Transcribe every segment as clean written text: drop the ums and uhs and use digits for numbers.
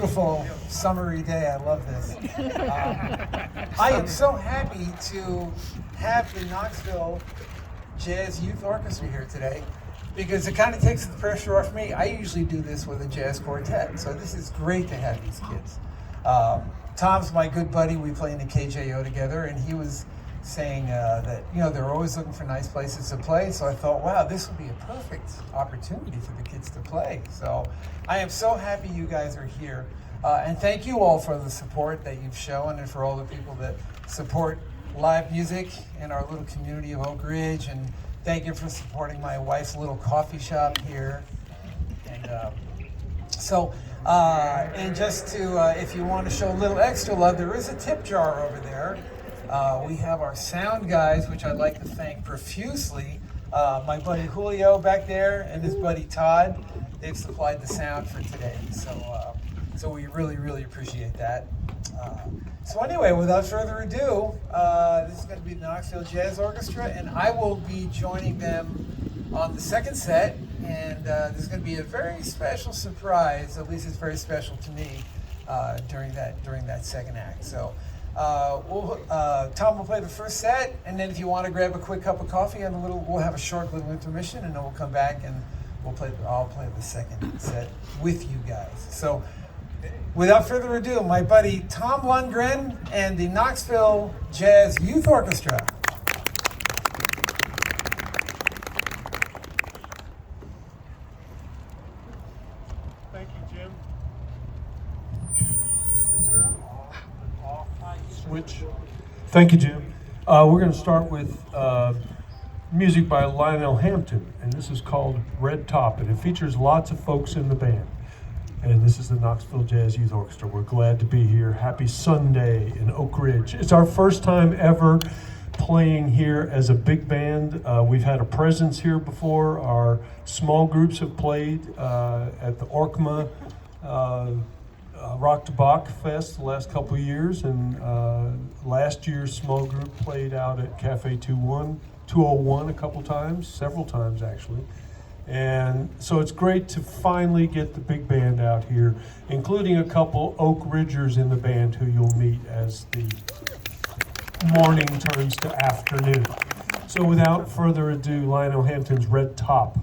beautiful summery day. I love this. I am so happy to have the Knoxville Jazz Youth Orchestra here today because it kind of takes the pressure off me. I usually do this with a jazz quartet, so this is great to have these kids. Tom's my good buddy. We play in the KJO together, and he was saying that, you know, they're always looking for nice places to play. So I thought, wow, this would be a perfect opportunity for the kids to play. So I am so happy you guys are here. And thank you all for the support that you've shown and for all the people that support live music in our little community of Oak Ridge. And thank you for supporting my wife's little coffee shop here. And and just to, if you want to show a little extra love, there is a tip jar over there. We have our sound guys, which I'd like to thank profusely. My buddy Julio back there and his buddy Todd, they've supplied the sound for today. So we really, really appreciate that. So anyway, without further ado, this is going to be the Knoxville Jazz Orchestra, and I will be joining them on the second set. And there's going to be a very special surprise, at least it's very special to me, during that second act. So Tom will play the first set, and then if you want to grab a quick cup of coffee and we'll have a short little intermission, and then we'll come back and I'll play the second set with you guys. So without further ado, my buddy Tom Lundgren and the Knoxville Jazz Youth Orchestra. Thank you, Jim. Is there an off switch? Thank you, Jim. We're going to start with music by Lionel Hampton, and this is called Red Top, and it features lots of folks in the band. And this is the Knoxville Jazz Youth Orchestra. We're glad to be here. Happy Sunday in Oak Ridge. It's our first time ever playing here as a big band. We've had a presence here before. Our small groups have played at the Orchestra Rock to Bach Fest the last couple of years, and last year's small group played out at Cafe 201 a couple times, several times actually. And so it's great to finally get the big band out here, including a couple Oak Ridgers in the band who you'll meet as the morning turns to afternoon. So without further ado, Lionel Hampton's Red Top.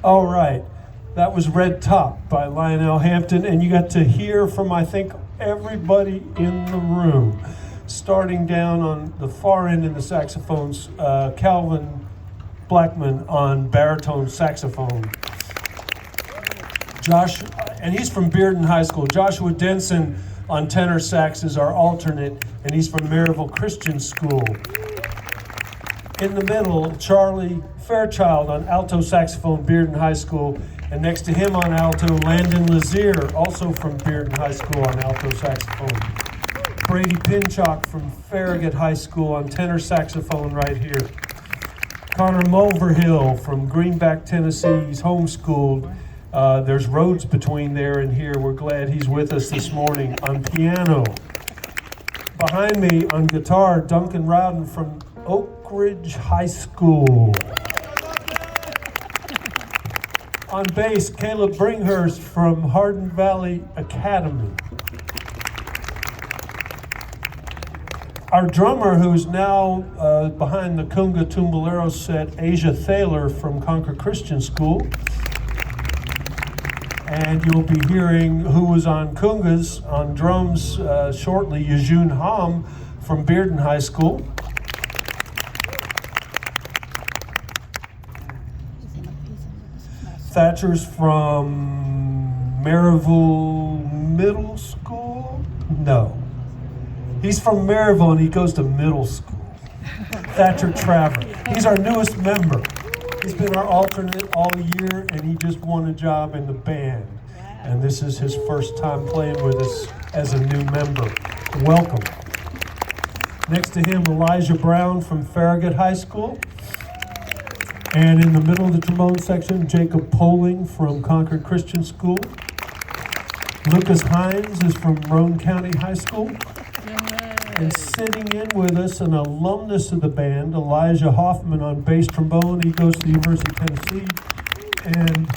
All right, that was Red Top by Lionel Hampton, and you got to hear from, I think, everybody in the room. Starting down on the far end in the saxophones, Calvin Blackman on baritone saxophone. Josh, and he's from Bearden High School. Joshua Denson on tenor sax is our alternate, and he's from Maryville Christian School. In the middle, Charlie Fairchild on alto saxophone, Bearden High School. And next to him on alto, Landon Lazier, also from Bearden High School on alto saxophone. Brady Pinchok from Farragut High School on tenor saxophone right here. Connor Mulverhill from Greenback, Tennessee. He's homeschooled. There's roads between there and here. We're glad he's with us this morning on piano. Behind me on guitar, Duncan Rowden from Oak Ridge High School. On bass, Caleb Bringhurst from Hardin Valley Academy. Our drummer, who's now behind the Kunga Tumbalero set, Asia Thaler from Concord Christian School. And you'll be hearing who was on Kungas on drums shortly, Yejun Ham from Bearden High School. Thatcher's from Maryville Middle School? No. He's from Maryville and he goes to middle school. Thatcher Traver. He's our newest member. He's been our alternate all year and he just won a job in the band. And this is his first time playing with us as a new member. Welcome. Next to him, Elijah Brown from Farragut High School. And in the middle of the trombone section, Jacob Poling from Concord Christian School. Lucas Hynes is from Roane County High School. And sitting in with us, an alumnus of the band, Elijah Hoffman on bass trombone. He goes to the University of Tennessee. And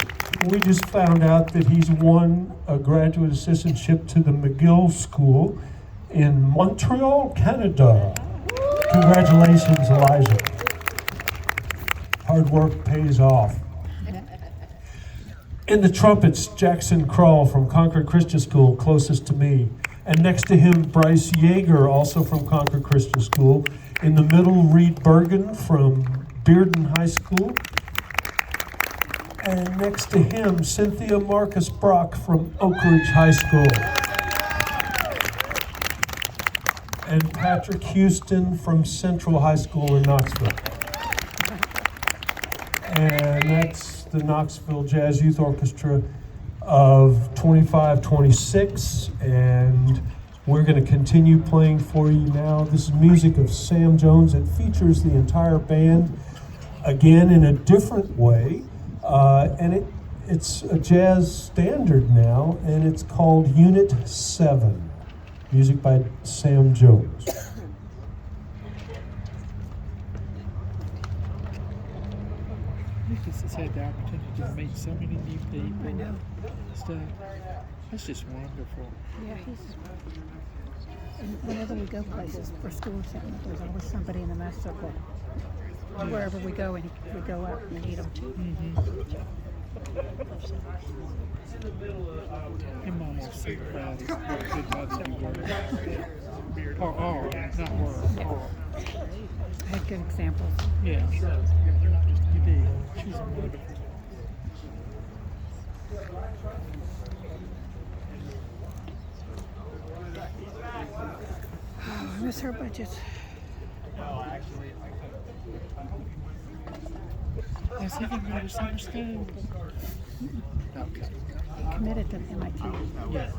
we just found out that he's won a graduate assistantship to the McGill School in Montreal, Canada. Congratulations, Elijah. Hard work pays off. In the trumpets, Jackson Kroll from Concord Christian School, closest to me. And next to him, Bryce Yeager, also from Concord Christian School. In the middle, Reed Bergen from Bearden High School. And next to him, Cynthia Marcus Brock from Oak Ridge High School. And Patrick Houston from Central High School in Knoxville. And that's the Knoxville Jazz Youth Orchestra of 25-26, and we're going to continue playing for you now. This is music of Sam Jones. It features the entire band, again in a different way, and it's a jazz standard now, and it's called Unit 7, music by Sam Jones. Has had the opportunity to meet so many new people and stuff. That's just wonderful. Yeah, and whenever we go places for school or something, there's always somebody in the math circle. Wherever we go, and we go out and meet them too. Your mom was so proud of how good mother you were. Or, not were, or. I had good examples. Yeah. You did. She's wonderful. Oh, I miss her budget. Has he been going to summer school? Okay. Committed to MIT. Yeah.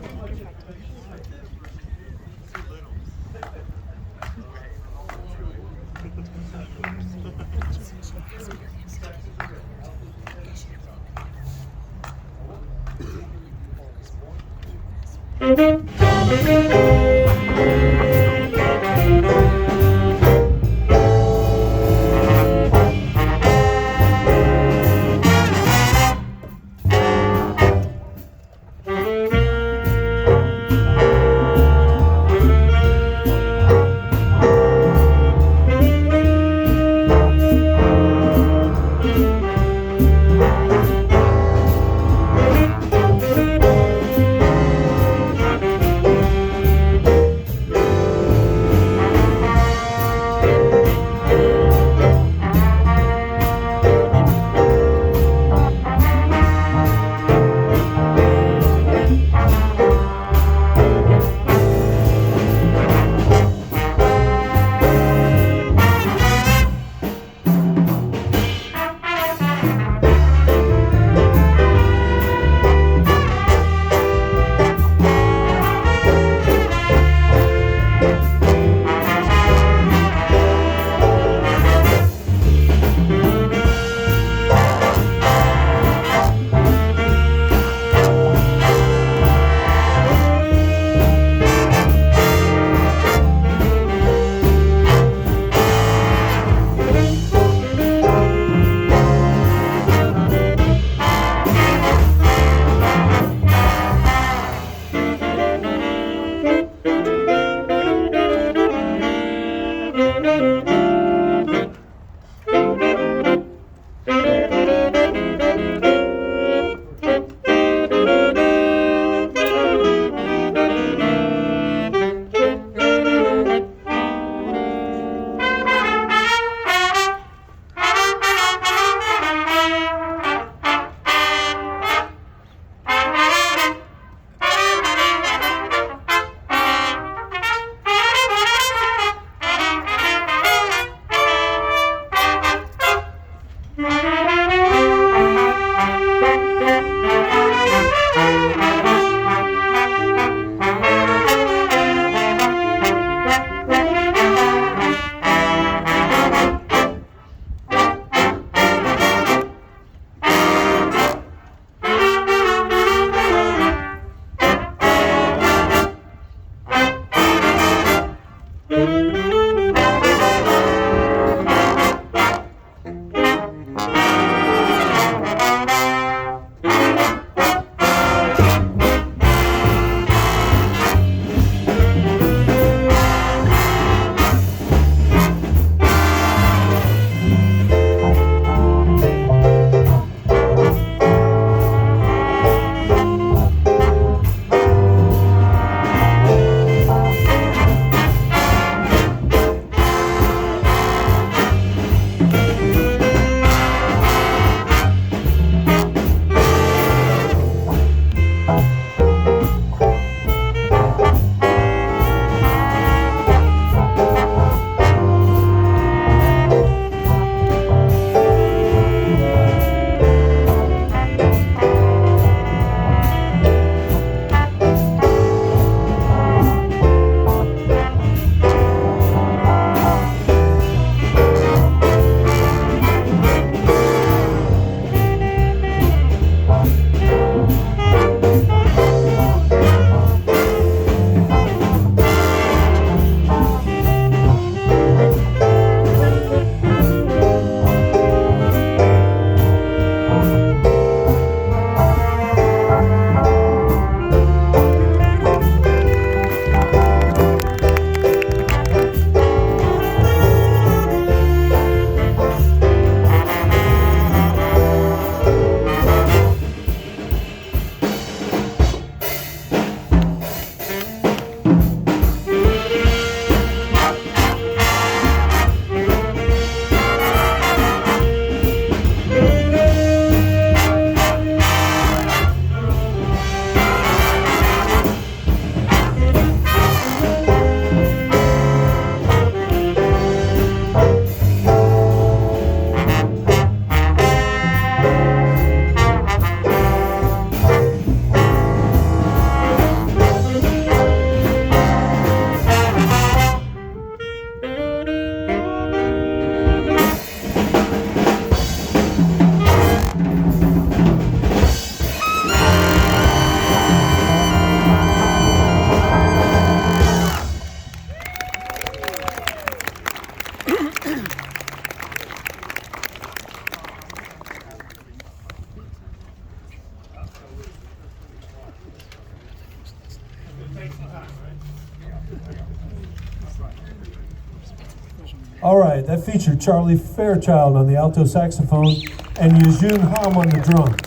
All right, that featured Charlie Fairchild on the alto saxophone and Yejun Ham on the drums.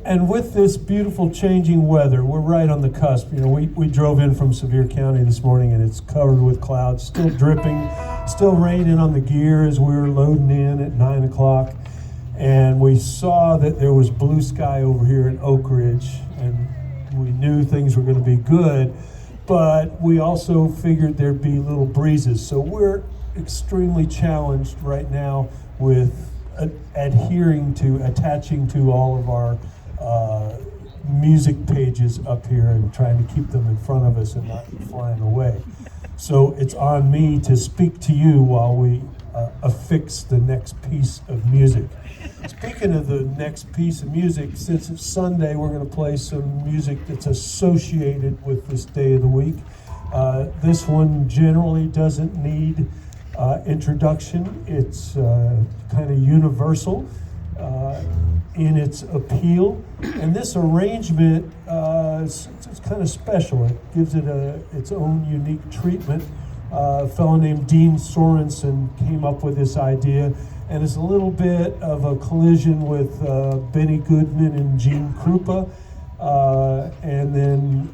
And with this beautiful changing weather, we're right on the cusp. You know, we drove in from Sevier County this morning and it's covered with clouds, still dripping, still raining on the gear as we were loading in at 9 o'clock. And we saw that there was blue sky over here in Oak Ridge, and we knew things were going to be good, but we also figured there'd be little breezes. So we're extremely challenged right now with attaching to all of our music pages up here and trying to keep them in front of us and not flying away. So it's on me to speak to you while we affix the next piece of music. Speaking of the next piece of music, since it's Sunday, we're going to play some music that's associated with this day of the week. This one generally doesn't need introduction. It's kind of universal in its appeal. And this arrangement it's kind of special. It gives it its own unique treatment. A fellow named Dean Sorensen came up with this idea, and it's a little bit of a collision with Benny Goodman and Gene Krupa. And then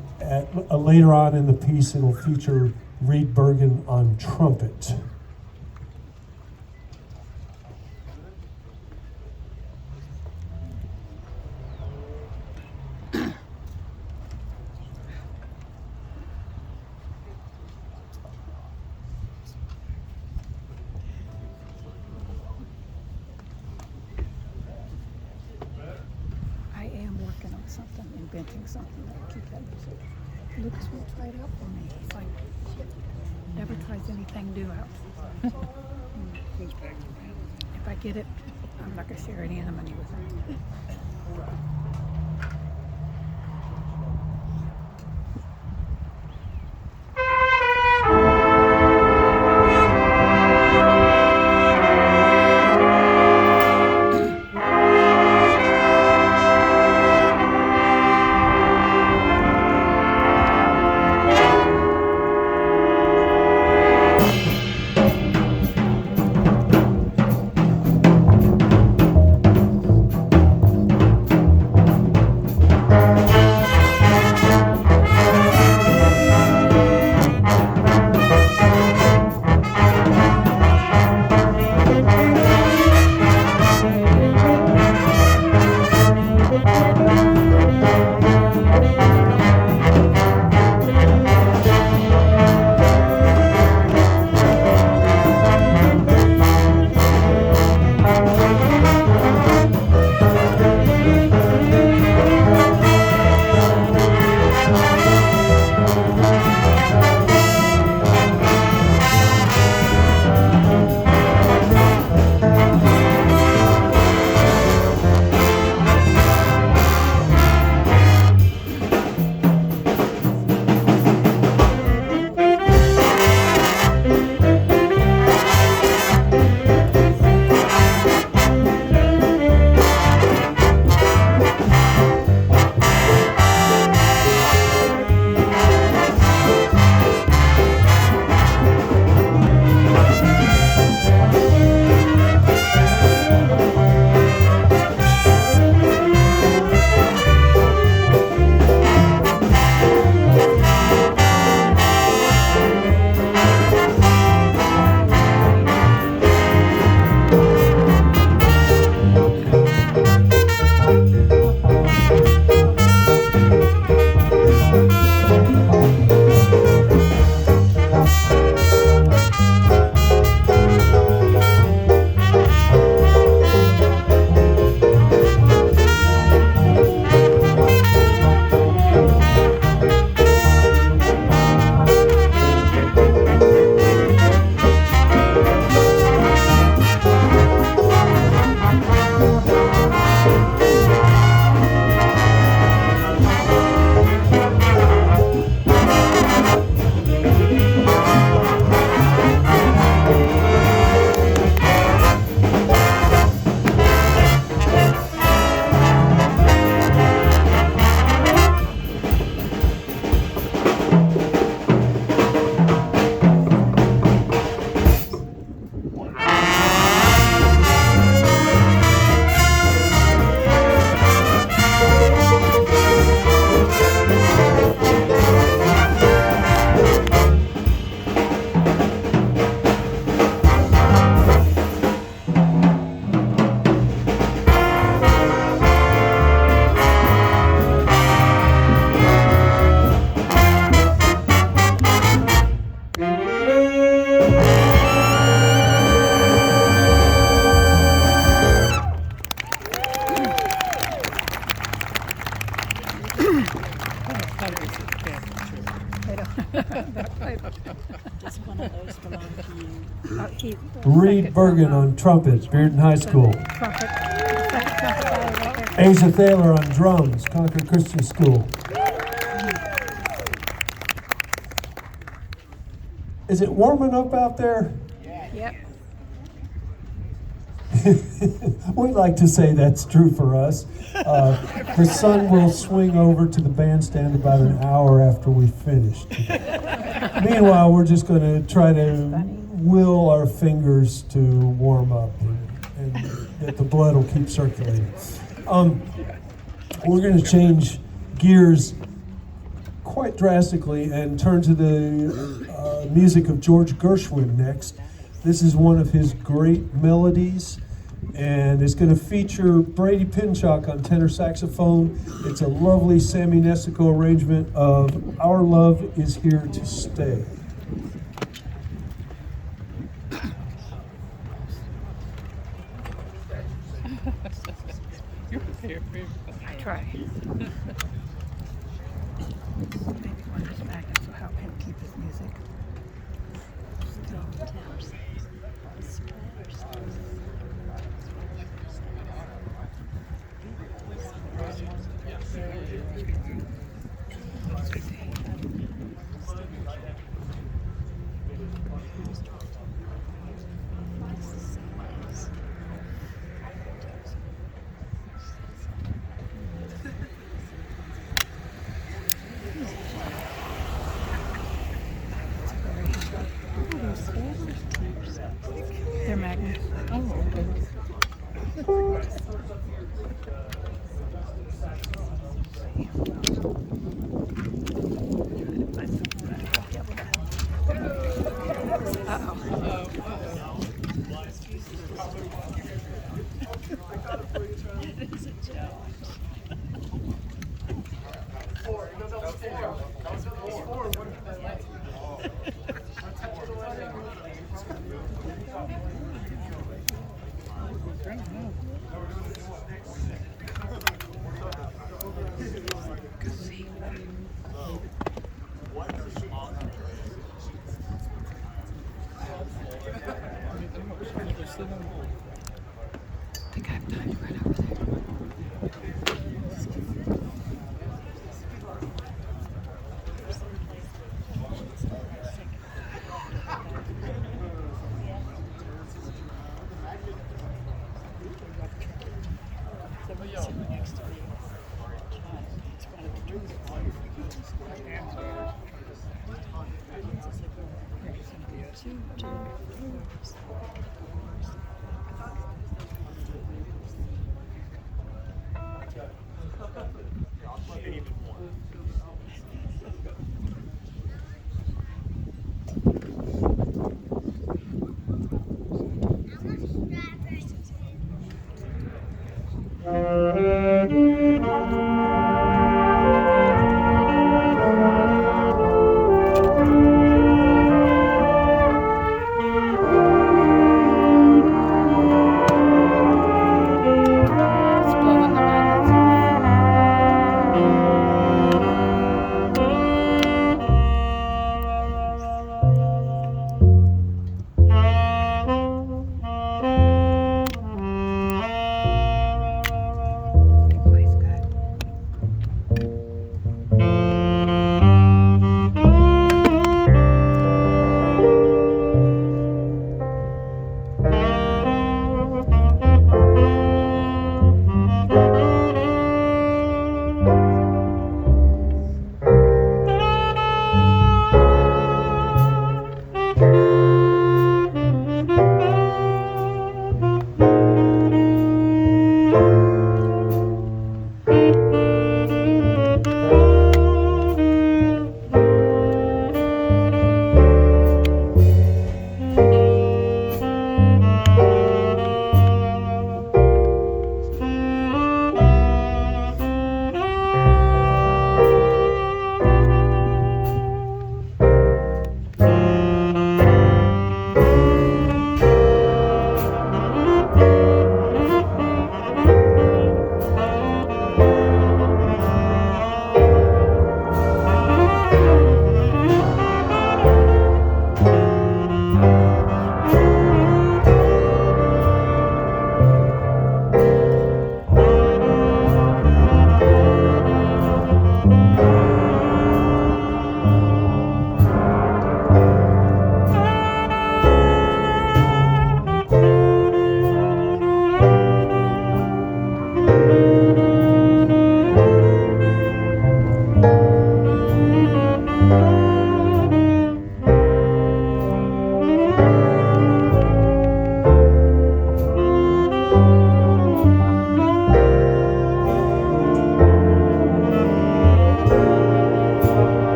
later on in the piece, it'll feature Reed Bergen on trumpet. Inventing something that will keep that music. Lucas will try it out for me. It's like, never tries anything new out. If I get it, I'm not going to share any of the money with him. Does one of those belong to you? He, Reed Bergen on trumpets, Bearden High School. trumpet. The second trumpet guy right there. Asa Thaler on drums, Concord Christian School. Is it warming up out there? Yep. We like to say that's true for us. The sun will swing over to the bandstand about an hour after we finish. Meanwhile, we're just going to try to will our fingers to warm up and that the blood will keep circulating. We're going to change gears quite drastically and turn to the music of George Gershwin next. This is one of his great melodies, and it's going to feature Brady Pinchuk on tenor saxophone. It's a lovely Sammy Nestico arrangement of Our Love Is Here to Stay. You're prepared for everything. I try. Maybe one is back and so help him keep his music. They're magnets. Oh, okay. I think I have time right over there. It's blowing the magnets.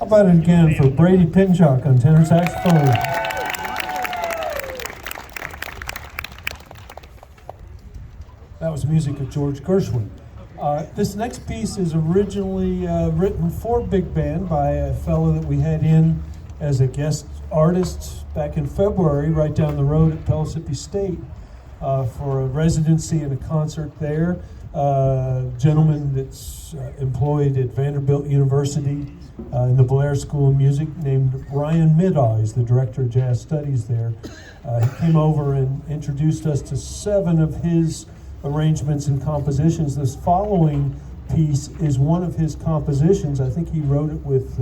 about it again for Brady Pinchuk on tenor saxophone. That was music of George Gershwin. This next piece is originally written for big band by a fellow that we had in as a guest artist back in February, right down the road at Pellissippi State, for a residency and a concert there. Gentleman that's employed at Vanderbilt University in the Blair School of Music named Ryan Middaugh. He's the director of jazz studies there. He came over and introduced us to 7 of his arrangements and compositions. This following piece is one of his compositions. I think he wrote it with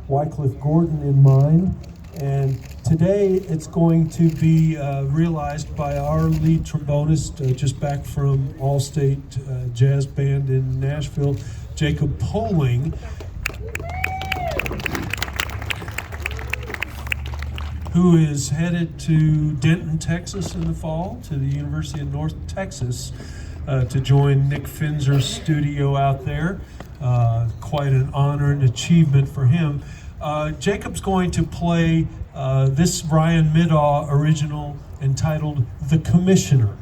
Wycliffe Gordon in mind. And today it's going to be realized by our lead trombonist, just back from All-State Jazz Band in Nashville, Jacob Poling, who is headed to Denton, Texas in the fall, to the University of North Texas, to join Nick Finzer's studio out there. Quite an honor and achievement for him. Jacob's going to play this Ryan Middaugh original entitled The Commissioner.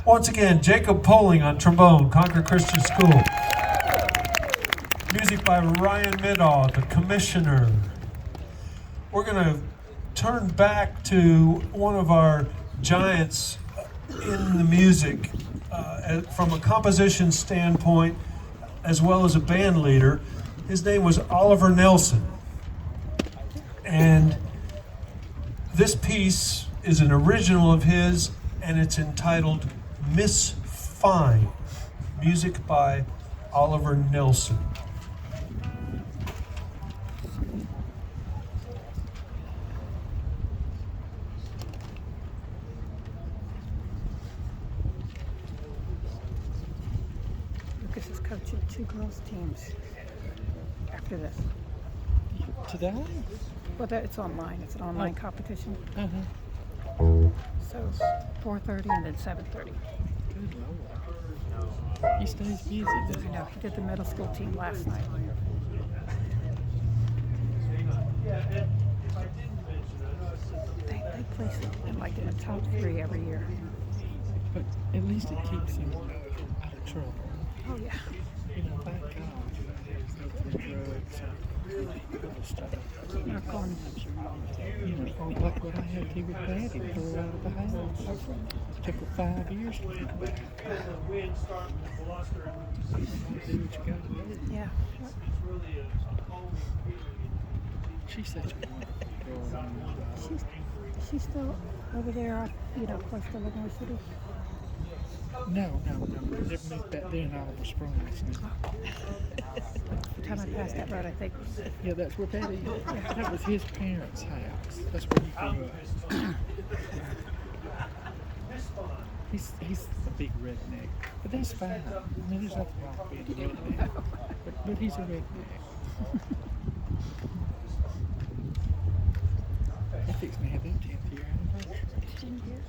Once again, Jacob Poling on trombone, Concord Christian School. Music by Ryan Middaugh, the commissioner. We're going to turn back to one of our giants in the music from a composition standpoint as well as a band leader. His name was Oliver Nelson. And this piece is an original of his, and it's entitled Miss Fine, music by Oliver Nelson. Lucas is coaching 2 girls' teams after this. Today? Well, it's online. It's an online competition. Uh-huh. So 4:30 and then 7:30. Good Lord. He stays busy, doesn't he? I know, he did the middle school team last night. They place in like in the top 3 every year. But at least it keeps him out of trouble. Oh yeah. You know, thank God. No drugs or other stuff. Knock on. You know, or like what I had to do with Patty, throw her out of the house. Took her 5 years to get her back. Do what you gotta do. Yeah. She's such a wonderful girl. She's still over there, close to Illinois City. No. They've moved back there in Oliver Springs now. The time I passed that road, I think. Yeah, that's where Patty is. That was his parents' house. That's where he grew up. He's a big redneck. But that's fine. I mean, there's nothing wrong with being a redneck. But he's a redneck. They fixed me to have their 10th year anniversary. 10 years.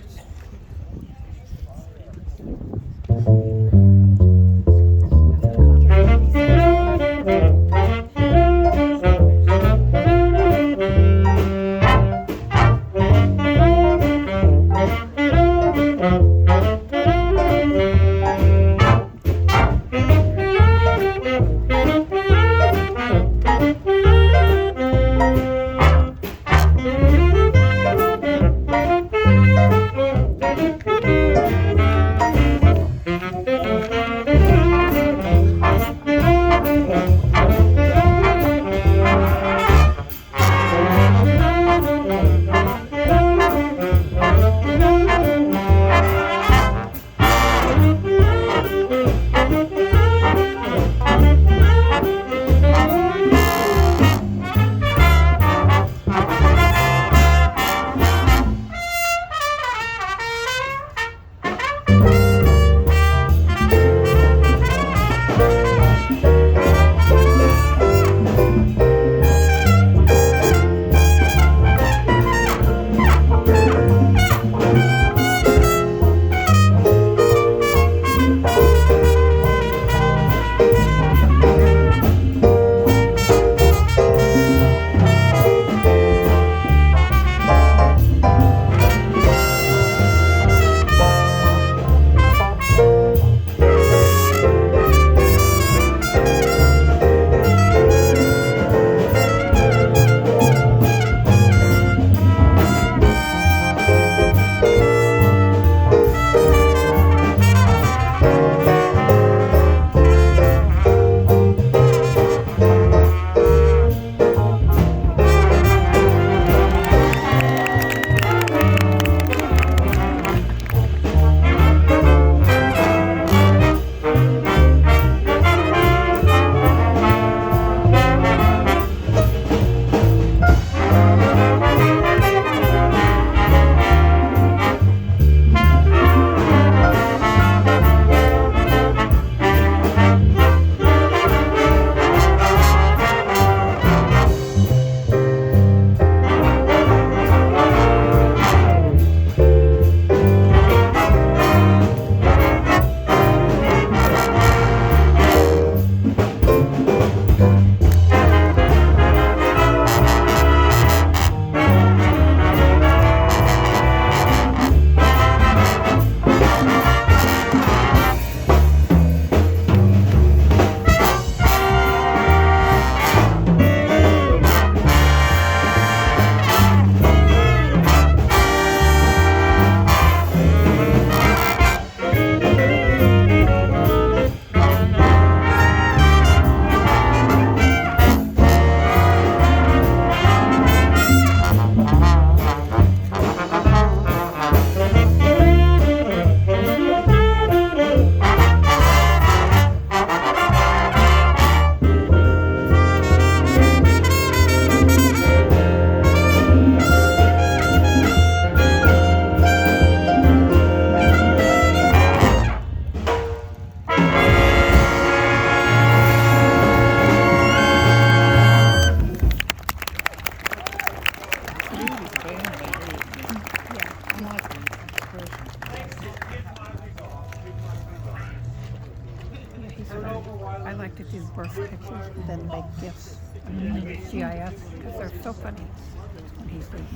birth pictures, then make gifts and GIF because they're so funny when he's leaving.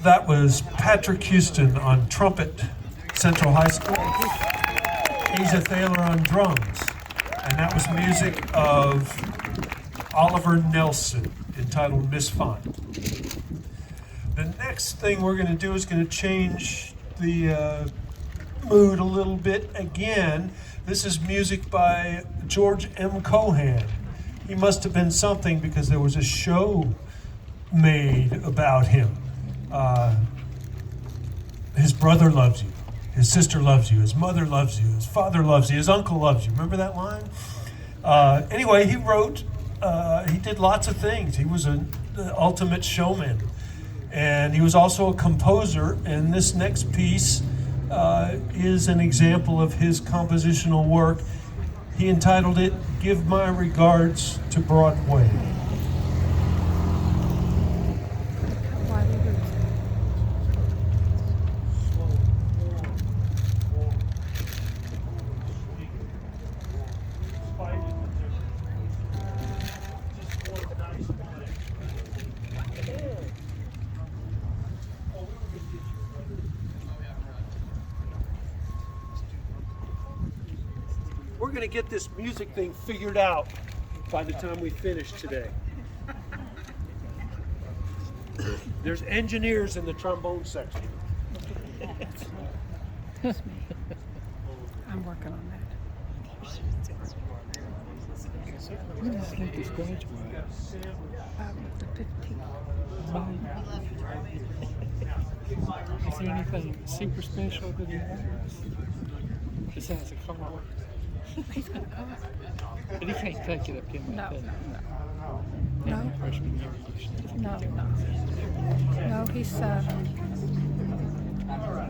That was Patrick Houston on trumpet, Central High School. Asa Thaler on drums. And that was music of Oliver Nelson entitled Miss Fine. The next thing we're going to do is going to change the mood a little bit again. This is music by George M. Cohan. He must have been something because there was a show made about him. His brother loves you, his sister loves you, his mother loves you, his father loves you, his uncle loves you. Remember that line? Anyway, he wrote, he did lots of things. He was the ultimate showman. And he was also a composer, and this next piece is an example of his compositional work. He entitled it, Give My Regards to Broadway. We're going to get this music thing figured out by the time we finish today. There's engineers in the trombone section. I'm working on that. When does Lucas graduate? The 15th. Is there anything super special that he has? Besides a car? He's got a car. But he can't take it up in No, that. no, Freshman year. no, no. No, he's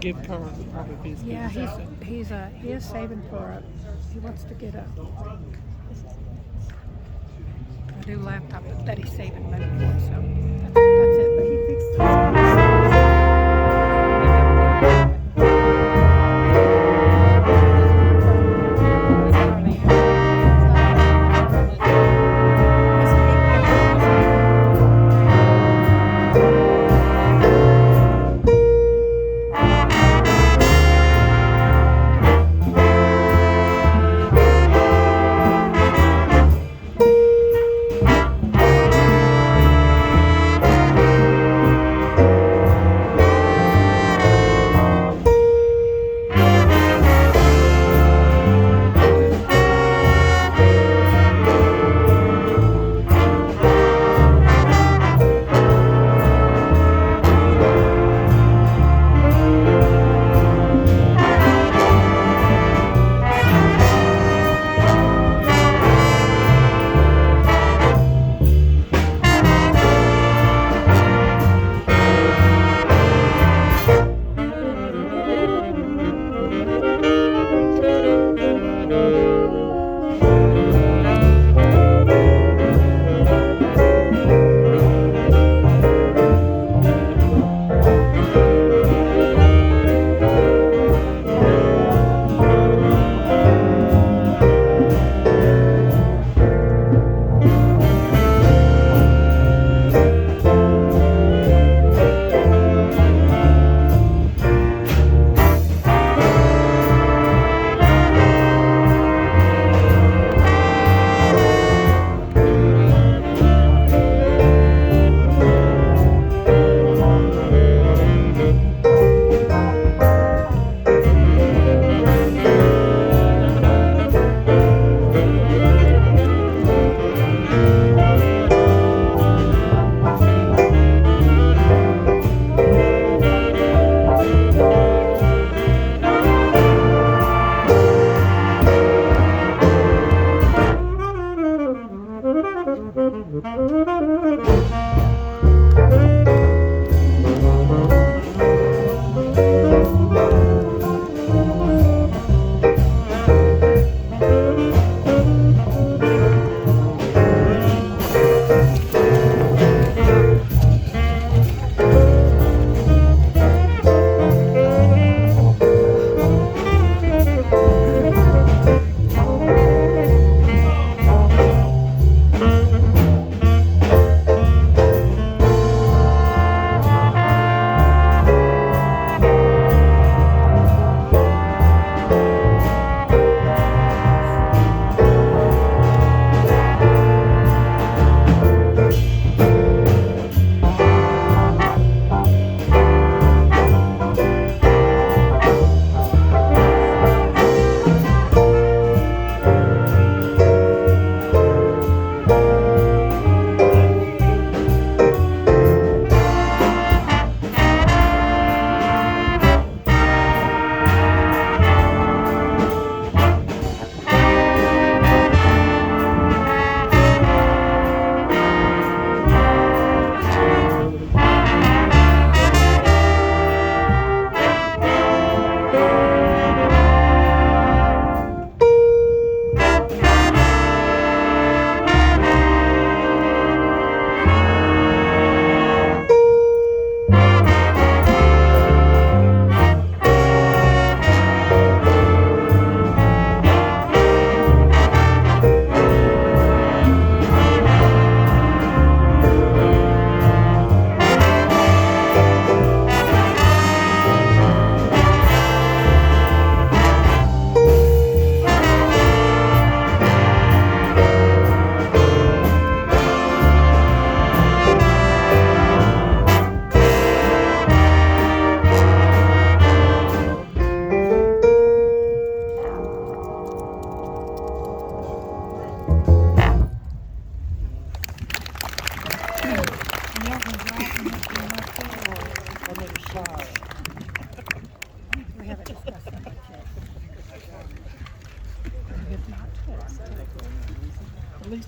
Give Carl probably his yeah, he is saving for he wants to get a new laptop that he's saving money for. So that's it. But he thinks.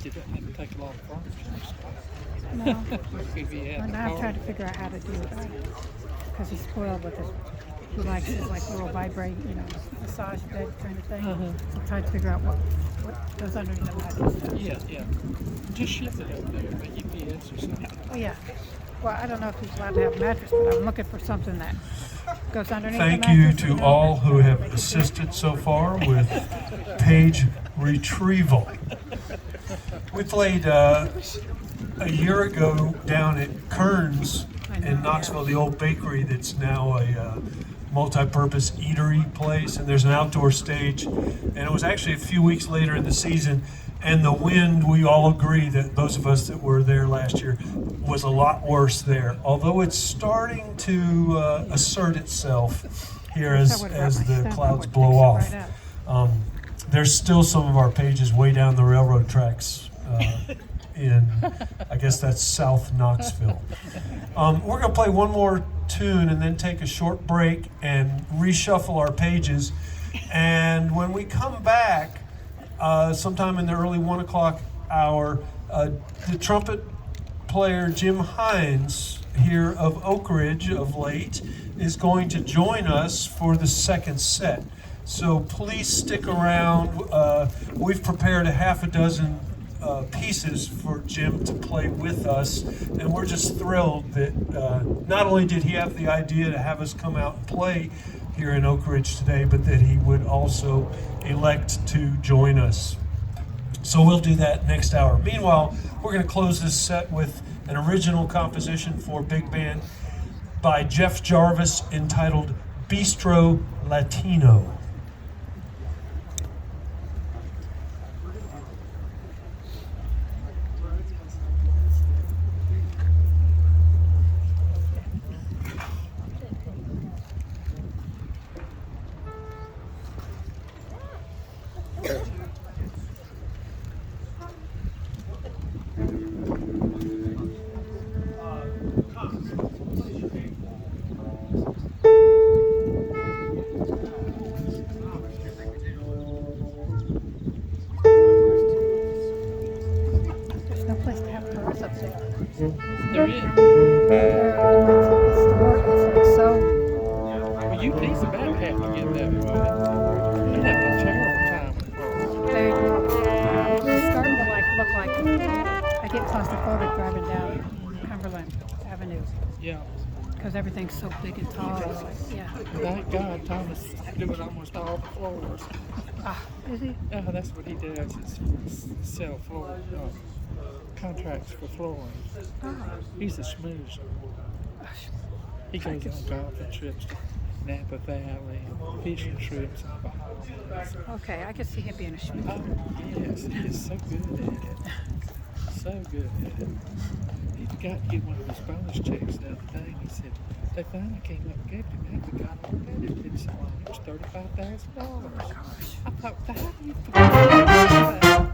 least he doesn't have to take a lot of furniture. No. If he had And the I've car. tried to figure out how to do it because he's spoiled with it. He likes his like little vibrate, massage bed kind of thing. So I tried to figure out what goes underneath the mattress. Yeah. Just ship it up there, by UPS or something. Oh yeah. Well, I don't know if he's allowed to have a mattress, but I'm looking for something that goes underneath Thank the you mattress. to all who have assisted so far with page retrieval. We played a year ago down at Kern's in Knoxville, the old bakery that's now a multi-purpose eatery place, and there's an outdoor stage. And it was actually a few weeks later in the season, and the wind, we all agree that those of us that were there last year, was a lot worse there. Although it's starting to assert itself here as the clouds blow off. There's still some of our pages way down the railroad tracks in, I guess that's South Knoxville. We're going to play one more tune and then take a short break and reshuffle our pages. And when we come back, sometime in the early 1 o'clock hour, the trumpet player Jim Hynes here of Oak Ridge of late is going to join us for the second set. So please stick around. We've prepared a half a dozen pieces for Jim to play with us, and we're just thrilled that not only did he have the idea to have us come out and play here in Oak Ridge today, but that he would also elect to join us. So we'll do that next hour. Meanwhile, we're going to close this set with an original composition for big band by Jeff Jarvis entitled Bistro Latino. There's no place to have cars up there. There is. The store is like so. Well, UP's about to have to get that way. You'd have a terrible time with cars. It's starting to look like I get claustrophobic driving down Cumberland Avenue Yeah. because everything's so big and tall. It's like, yeah. Thank God Thomas is doing almost all the floors. Is he? Yeah, that's what he does is sell floor contracts for flooring. He's a schmoozer. He goes on golfing trips to Napa Valley and fishing trips in the Bahamas. Okay, I can see him being a schmoo. Oh, yes, he is so good at it. So good at it. He got to get one of his bonus checks the other day, and he said, they finally came up and gave him that. We got on that. It did something. It was $35,000. I thought, how do you forget that?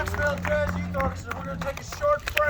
Knoxville Jazz Youth Orchestra. We're going to take a short break.